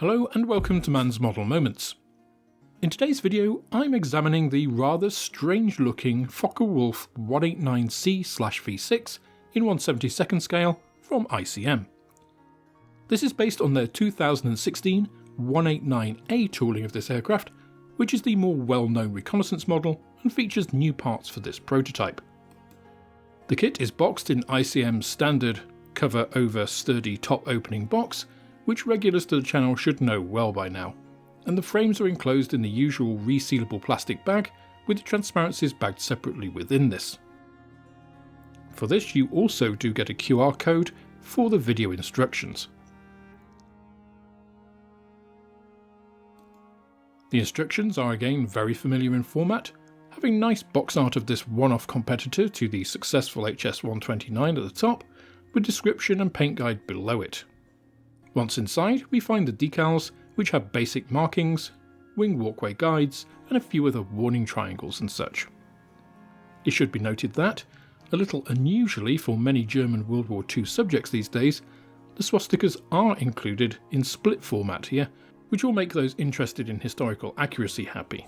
Hello and welcome to Man's Model Moments. In today's video I'm examining the rather strange looking Focke-Wulf Fw189C/V6 in 1/72nd scale from ICM. This is based on their 2016 189A tooling of this aircraft, which is the more well-known reconnaissance model and features new parts for this prototype. The kit is boxed in ICM's standard cover over sturdy top opening box, which regulars to the channel should know well by now, and the frames are enclosed in the usual resealable plastic bag with the transparencies bagged separately within this. For this you also do get a QR code for the video instructions. The instructions are again very familiar in format, having nice box art of this one-off competitor to the successful HS-129 at the top, with description and paint guide below it. Once inside, we find the decals, which have basic markings, wing walkway guides, and a few other warning triangles and such. It should be noted that, a little unusually for many German World War II subjects these days, the swastikas are included in split format here, which will make those interested in historical accuracy happy.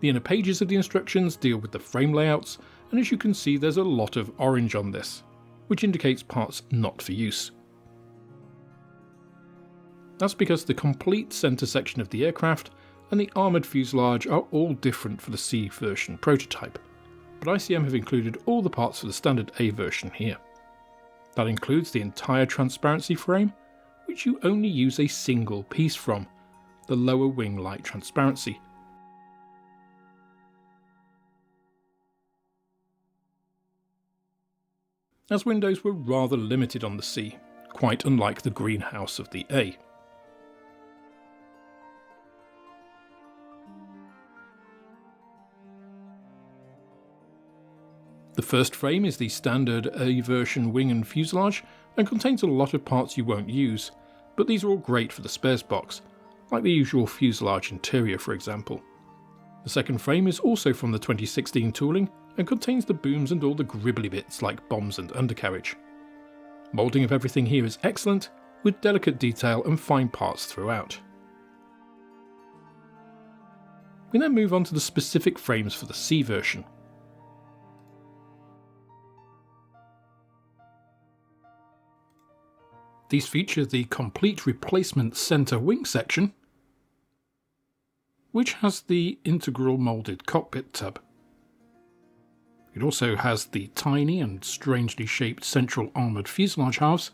The inner pages of the instructions deal with the frame layouts, and as you can see there's a lot of orange on this, which indicates parts not for use. That's because the complete centre section of the aircraft and the armoured fuselage are all different for the C version prototype, but ICM have included all the parts for the standard A version here. That includes the entire transparency frame, which you only use a single piece from, the lower wing light transparency. As windows were rather limited on the C, quite unlike the greenhouse of the A. The first frame is the standard A version wing and fuselage and contains a lot of parts you won't use, but these are all great for the spares box, like the usual fuselage interior for example. The second frame is also from the 2016 tooling and contains the booms and all the gribbly bits like bombs and undercarriage. Moulding of everything here is excellent, with delicate detail and fine parts throughout. We then move on to the specific frames for the C version. These feature the complete replacement centre wing section, which has the integral moulded cockpit tub. It also has the tiny and strangely shaped central armoured fuselage halves,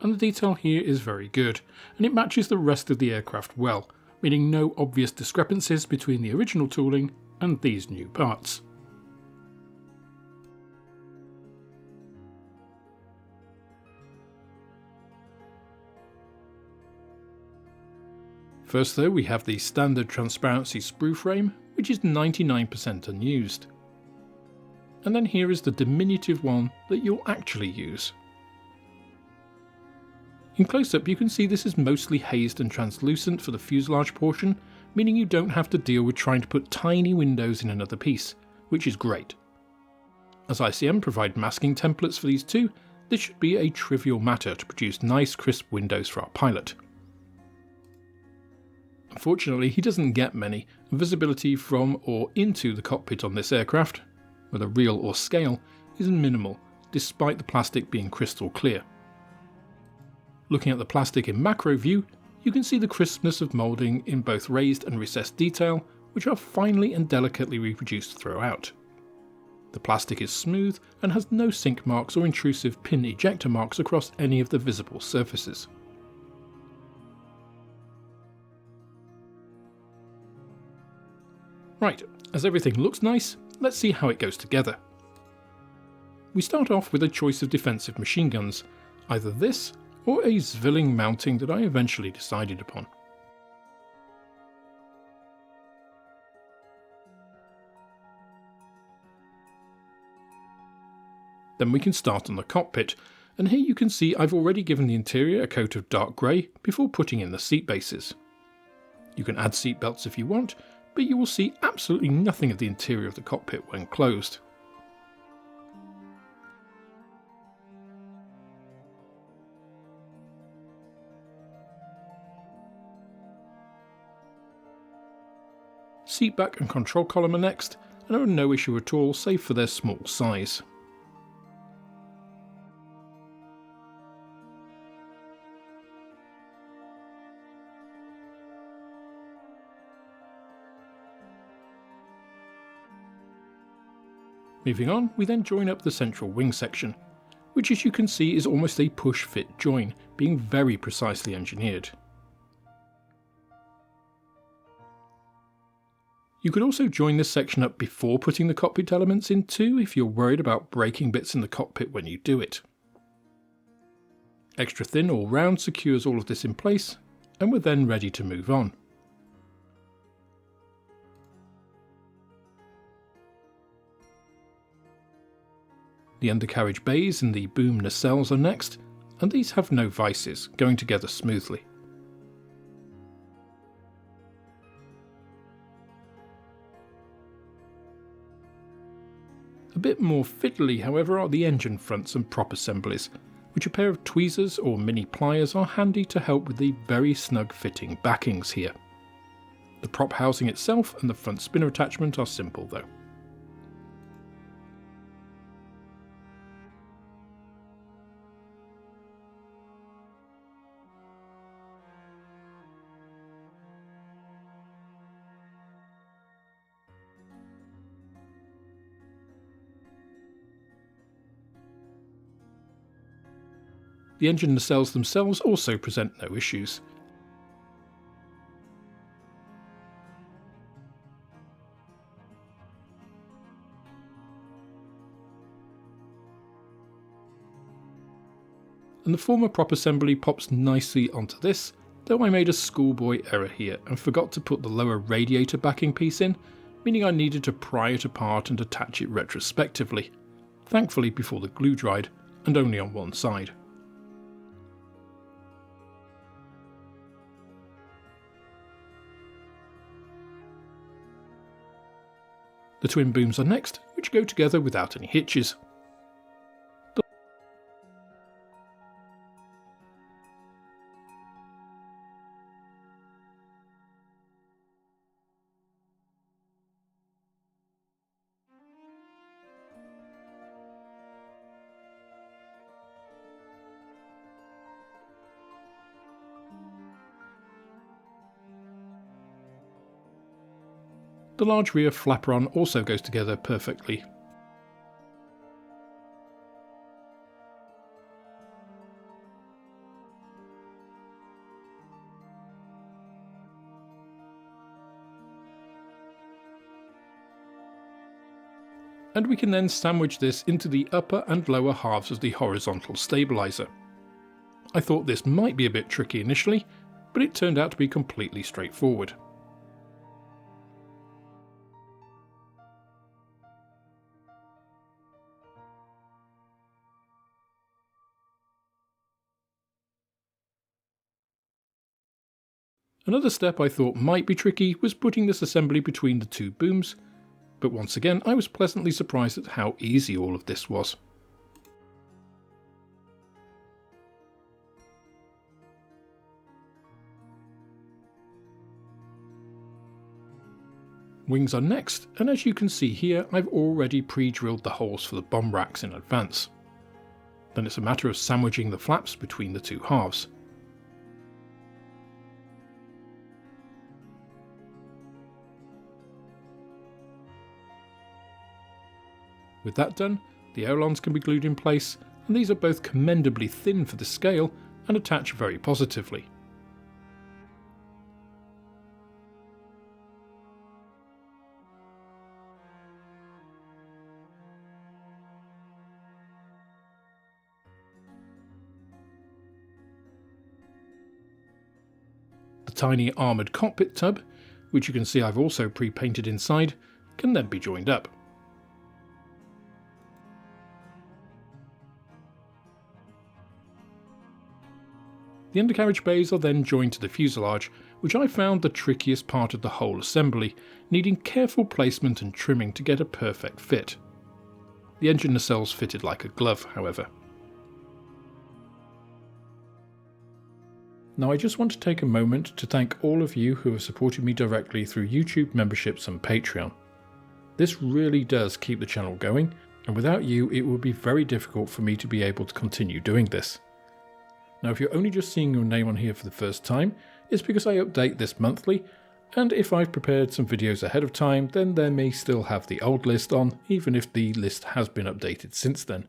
and the detail here is very good, and it matches the rest of the aircraft well, meaning no obvious discrepancies between the original tooling and these new parts. First though, we have the standard transparency sprue frame, which is 99% unused. And then here is the diminutive one that you'll actually use. In close-up you can see this is mostly hazed and translucent for the fuselage portion, meaning you don't have to deal with trying to put tiny windows in another piece, which is great. As ICM provide masking templates for these two, this should be a trivial matter to produce nice crisp windows for our pilot. Unfortunately, he doesn't get many, and visibility from or into the cockpit on this aircraft, whether real or scale, is minimal, despite the plastic being crystal clear. Looking at the plastic in macro view, you can see the crispness of moulding in both raised and recessed detail, which are finely and delicately reproduced throughout. The plastic is smooth and has no sink marks or intrusive pin ejector marks across any of the visible surfaces. Right, as everything looks nice, let's see how it goes together. We start off with a choice of defensive machine guns, either this or a Zwilling mounting that I eventually decided upon. Then we can start on the cockpit, and here you can see I've already given the interior a coat of dark grey before putting in the seat bases. You can add seat belts if you want, but you will see absolutely nothing of the interior of the cockpit when closed. seat back and control column are next, and are no issue at all save for their small size. Moving on, we then join up the central wing section, which as you can see is almost a push-fit join, being very precisely engineered. You could also join this section up before putting the cockpit elements in too, if you're worried about breaking bits in the cockpit when you do it. Extra thin all round secures all of this in place, and we're then ready to move on. The undercarriage bays and the boom nacelles are next, and these have no vices, going together smoothly. A bit more fiddly, however, are the engine fronts and prop assemblies, which a pair of tweezers or mini pliers are handy to help with the very snug fitting backings here. The prop housing itself and the front spinner attachment are simple though. The engine nacelles themselves also present no issues. And the former prop assembly pops nicely onto this, though I made a schoolboy error here and forgot to put the lower radiator backing piece in, meaning I needed to pry it apart and attach it retrospectively, thankfully before the glue dried, and only on one side. The twin booms are next, which go together without any hitches. The large rear flaperon also goes together perfectly. And we can then sandwich this into the upper and lower halves of the horizontal stabiliser. I thought this might be a bit tricky initially, but it turned out to be completely straightforward. Another step I thought might be tricky was putting this assembly between the two booms, but once again I was pleasantly surprised at how easy all of this was. Wings are next, and as you can see here I've already pre-drilled the holes for the bomb racks in advance. Then it's a matter of sandwiching the flaps between the two halves. With that done, the ailerons can be glued in place, and these are both commendably thin for the scale and attach very positively. The tiny armoured cockpit tub, which you can see I've also pre-painted inside, can then be joined up. The undercarriage bays are then joined to the fuselage, which I found the trickiest part of the whole assembly, needing careful placement and trimming to get a perfect fit. The engine nacelles fitted like a glove, however. Now I just want to take a moment to thank all of you who have supported me directly through YouTube memberships and Patreon. This really does keep the channel going, and without you it would be very difficult for me to be able to continue doing this. Now if you're only just seeing your name on here for the first time, it's because I update this monthly, and if I've prepared some videos ahead of time, then they may still have the old list on, even if the list has been updated since then.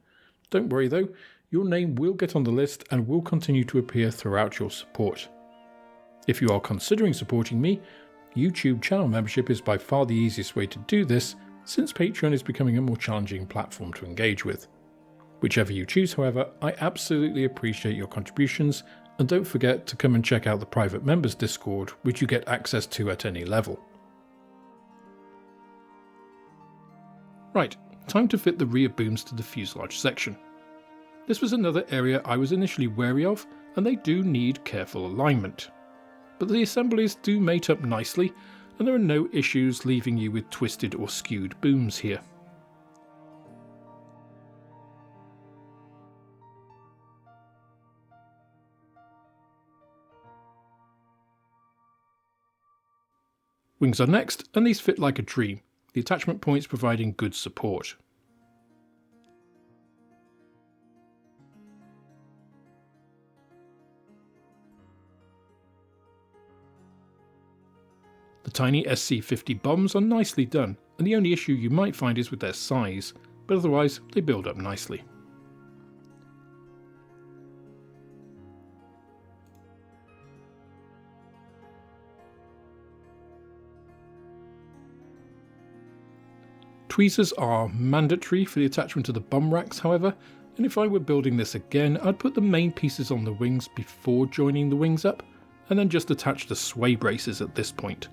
Don't worry though, your name will get on the list and will continue to appear throughout your support. If you are considering supporting me, YouTube channel membership is by far the easiest way to do this, since Patreon is becoming a more challenging platform to engage with. Whichever you choose, however, I absolutely appreciate your contributions, and don't forget to come and check out the private members Discord, which you get access to at any level. Right, time to fit the rear booms to the fuselage section. This was another area I was initially wary of, and they do need careful alignment. But the assemblies do mate up nicely, and there are no issues leaving you with twisted or skewed booms here. Wings are next, and these fit like a dream, the attachment points providing good support. The tiny SC-50 bombs are nicely done, and the only issue you might find is with their size, but otherwise they build up nicely. Tweezers are mandatory for the attachment to the bomb racks, however, and if I were building this again, I'd put the main pieces on the wings before joining the wings up, and then just attach the sway braces at this point.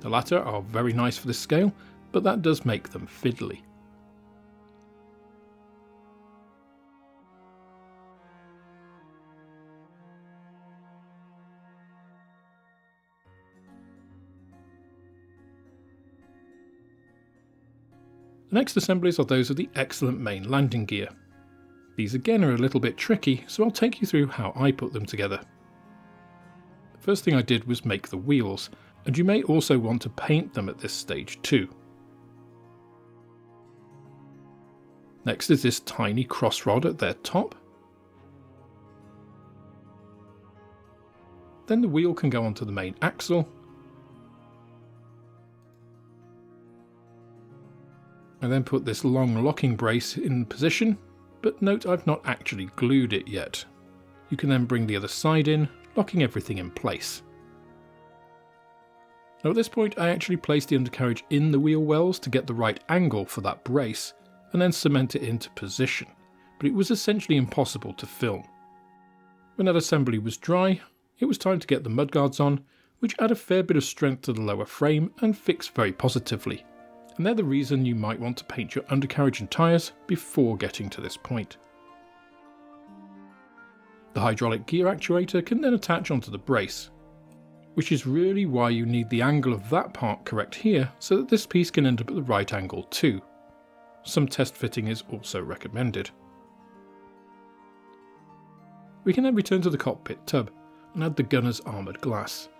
The latter are very nice for this scale, but that does make them fiddly. The next assemblies are those of the excellent main landing gear. These again are a little bit tricky, so I'll take you through how I put them together. The first thing I did was make the wheels, and you may also want to paint them at this stage too. Next is this tiny cross rod at their top. Then the wheel can go onto the main axle, and then put this long locking brace in position, but note I've not actually glued it yet. You can then bring the other side in, locking everything in place. Now at this point I actually placed the undercarriage in the wheel wells to get the right angle for that brace, and then cement it into position, but it was essentially impossible to film. When that assembly was dry, it was time to get the mudguards on, which add a fair bit of strength to the lower frame and fix very positively. And they're the reason you might want to paint your undercarriage and tyres before getting to this point. The hydraulic gear actuator can then attach onto the brace, which is really why you need the angle of that part correct here so that this piece can end up at the right angle too. Some test fitting is also recommended. We can then return to the cockpit tub and add the gunner's armoured glass.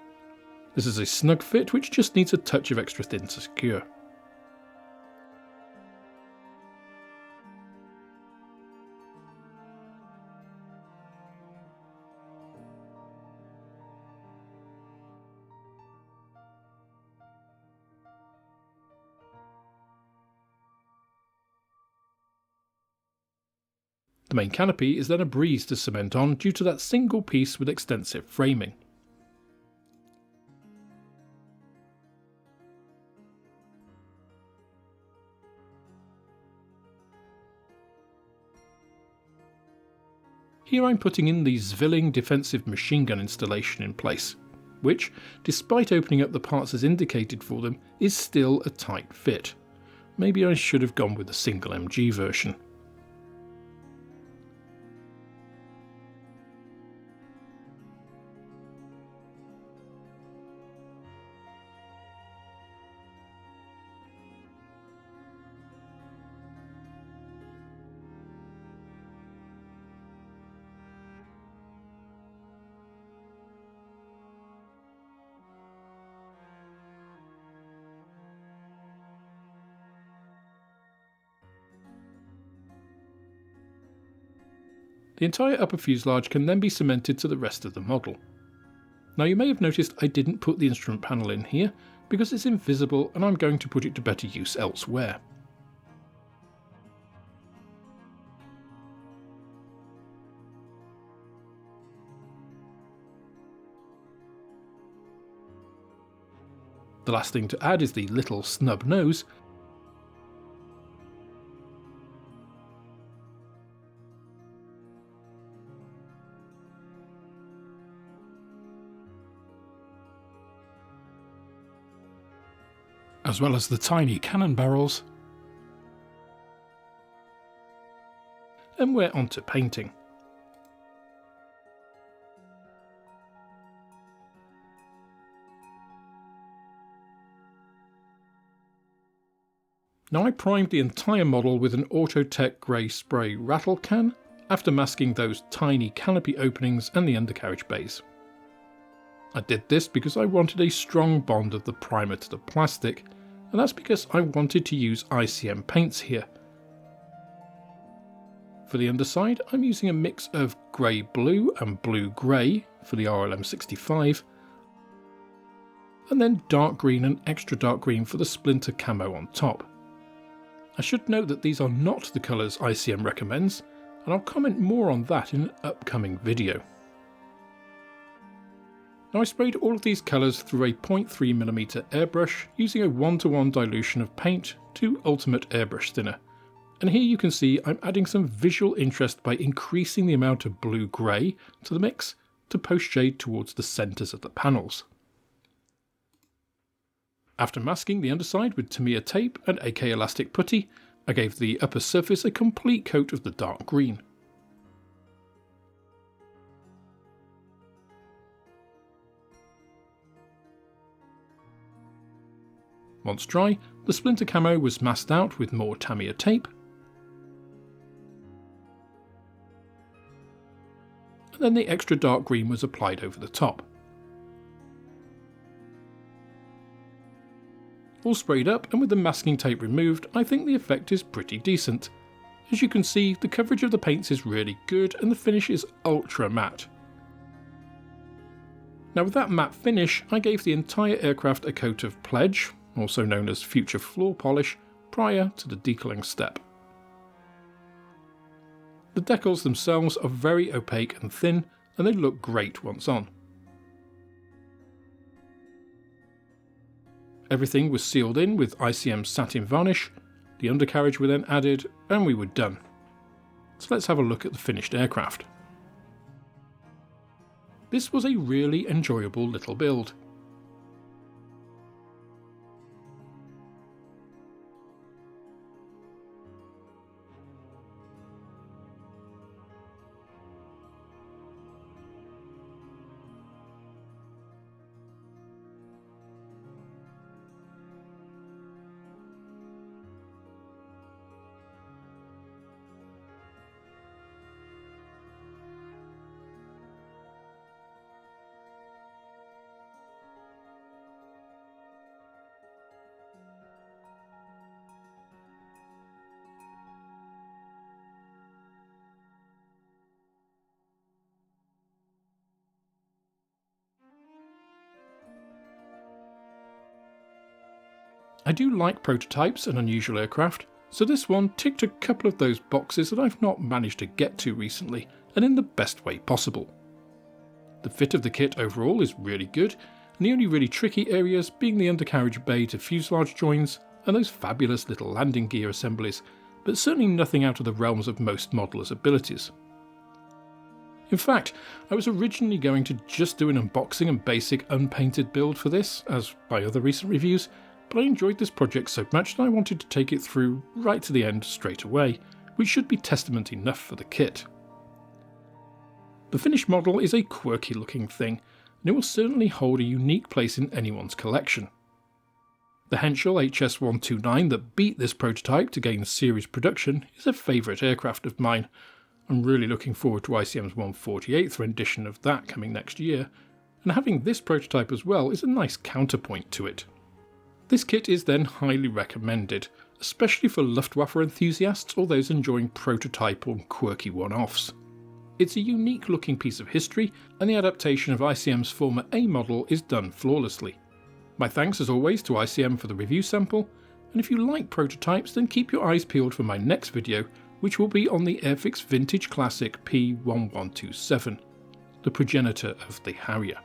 This is a snug fit which just needs a touch of extra thin to secure. The main canopy is then a breeze to cement on due to that single piece with extensive framing. Here I'm putting in the Zwilling defensive machine gun installation in place, which, despite opening up the parts as indicated for them, is still a tight fit. Maybe I should have gone with the single MG version. The entire upper fuselage can then be cemented to the rest of the model. Now you may have noticed I didn't put the instrument panel in here because it's invisible and I'm going to put it to better use elsewhere. The last thing to add is the little snub nose. As well as the tiny cannon barrels. And we're on to painting. Now I primed the entire model with an Autotech grey spray rattle can after masking those tiny canopy openings and the undercarriage bays. I did this because I wanted a strong bond of the primer to the plastic, and that's because I wanted to use ICM paints here. For the underside, I'm using a mix of grey-blue and blue-grey for the RLM65, and then dark green and extra dark green for the splinter camo on top. I should note that these are not the colours ICM recommends, and I'll comment more on that in an upcoming video. Now I sprayed all of these colours through a 0.3mm airbrush using a 1:1 dilution of paint to Ultimate Airbrush Thinner, and here you can see I'm adding some visual interest by increasing the amount of blue-grey to the mix to post-shade towards the centres of the panels. After masking the underside with Tamiya tape and AK elastic putty, I gave the upper surface a complete coat of the dark green. Once dry, the splinter camo was masked out with more Tamiya tape, and then the extra dark green was applied over the top. All sprayed up, and with the masking tape removed, I think the effect is pretty decent. As you can see, the coverage of the paints is really good and the finish is ultra matte. Now with that matte finish, I gave the entire aircraft a coat of pledge, also known as future floor polish, prior to the decaling step. The decals themselves are very opaque and thin, and they look great once on. Everything was sealed in with ICM satin varnish, the undercarriage were then added, and we were done. So let's have a look at the finished aircraft. This was a really enjoyable little build. I do like prototypes and unusual aircraft, so this one ticked a couple of those boxes that I've not managed to get to recently, and in the best way possible. The fit of the kit overall is really good, and the only really tricky areas being the undercarriage bay to fuselage joins and those fabulous little landing gear assemblies, but certainly nothing out of the realms of most modelers' abilities. In fact, I was originally going to just do an unboxing and basic unpainted build for this, as by other recent reviews, but I enjoyed this project so much that I wanted to take it through right to the end straight away, which should be testament enough for the kit. The finished model is a quirky looking thing, and it will certainly hold a unique place in anyone's collection. The Henschel HS-129 that beat this prototype to gain series production is a favourite aircraft of mine. I'm really looking forward to ICM's 148th rendition of that coming next year, and having this prototype as well is a nice counterpoint to it. This kit is then highly recommended, especially for Luftwaffe enthusiasts or those enjoying prototype or quirky one-offs. It's a unique looking piece of history, and the adaptation of ICM's former A model is done flawlessly. My thanks as always to ICM for the review sample, and if you like prototypes then keep your eyes peeled for my next video, which will be on the Airfix Vintage Classic P1127, the progenitor of the Harrier.